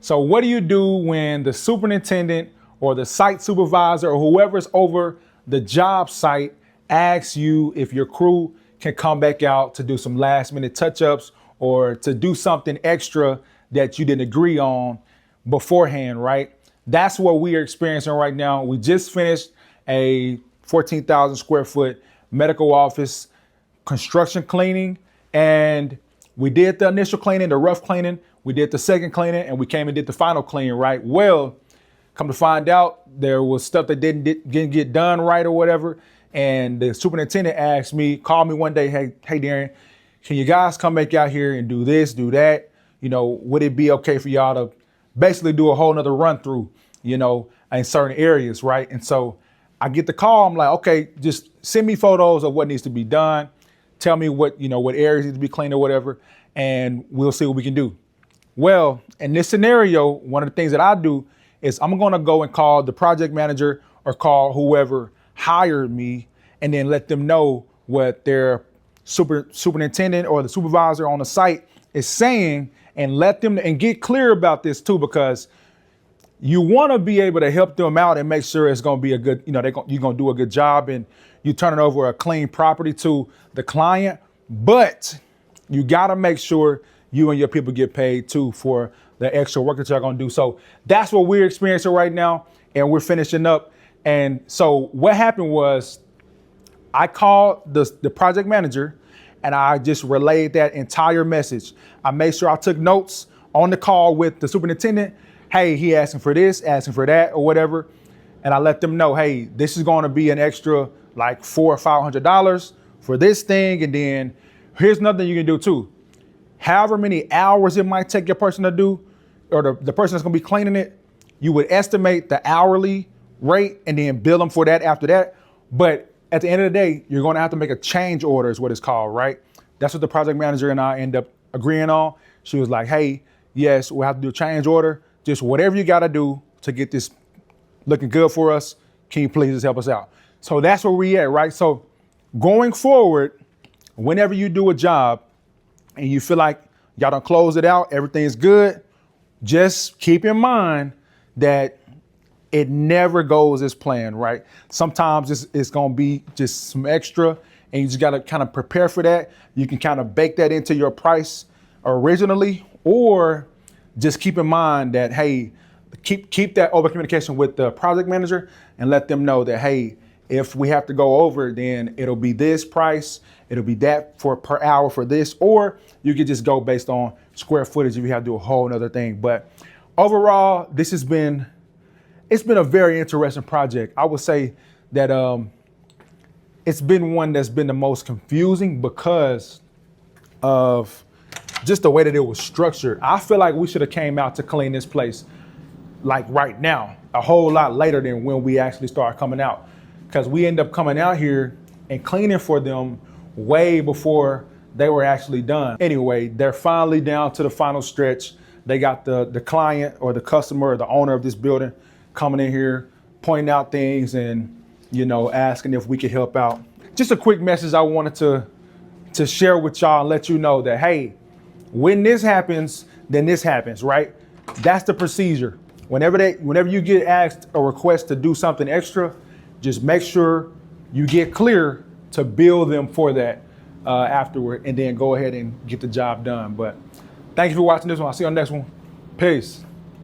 So what do you do when the superintendent or the site supervisor or whoever's over the job site asks you if your crew can come back out to do some last minute touch-ups or to do something extra that you didn't agree on beforehand, right? That's what we are experiencing right now. We just finished a 14,000 square foot medical office construction cleaning, and we did the initial cleaning, the rough cleaning, we did the second cleaning, and we came and did the final cleaning, right? Well, come to find out, there was stuff that didn't get done right or whatever. And the superintendent asked me, called me one day, hey Darren, can you guys come back out here and do this, do that? You know, would it be okay for y'all to basically do a whole nother run through, you know, in certain areas, right? And so I get the call, I'm like, okay, just send me photos of what needs to be done. Tell me what, you know, what areas need to be cleaned or whatever, and we'll see what we can do. Well, in this scenario, one of the things that I do is I'm gonna go and call the project manager or call whoever hired me and then let them know what their superintendent or the supervisor on the site is saying, and let them and get clear about this too, because you want to be able to help them out and make sure it's going to be a good, you know, you're going to do a good job and you turn it over a clean property to the client. But you got to make sure you and your people get paid too for the extra work that you're going to do. So that's what we're experiencing right now, and we're finishing up. And so what happened was I called the project manager and I just relayed that entire message. I made sure I took notes on the call with the superintendent. Hey, he asking for this, asking for that, or whatever. And I let them know, hey, this is going to be an extra like $400 or $500 for this thing. And then here's nothing you can do too. However many hours it might take your person to do, or the person that's going to be cleaning it, you would estimate the hourly rate and then bill them for that after that. But at the end of the day, you're going to have to make a change order is what it's called, right? That's what the project manager and I end up agreeing on. She was like, hey, yes, we'll have to do a change order. Just whatever you got to do to get this looking good for us, can you please just help us out? So that's where we at, right? So going forward, whenever you do a job and you feel like y'all done close it out, everything's good, just keep in mind that it never goes as planned, right? Sometimes it's gonna be just some extra and you just gotta kind of prepare for that. You can kind of bake that into your price originally, or just keep in mind that, hey, keep that over communication with the project manager and let them know that, hey, if we have to go over, then it'll be this price, it'll be that for per hour for this, or you could just go based on square footage if you have to do a whole nother thing. But overall, it's been a very interesting project. I would say that it's been one that's been the most confusing because of just the way that it was structured. I feel like we should have came out to clean this place like right now, a whole lot later than when we actually started coming out, because we end up coming out here and cleaning for them way before they were actually done. Anyway, they're finally down to the final stretch. They got the client or the customer or the owner of this building coming in here, pointing out things and, you know, asking if we could help out. Just a quick message I wanted to share with y'all and let you know that, hey, when this happens, then this happens, right? That's the procedure. Whenever you get asked a request to do something extra, just make sure you get clear to bill them for that afterward, and then go ahead and get the job done. But thank you for watching this one. I'll see you on the next one. Peace.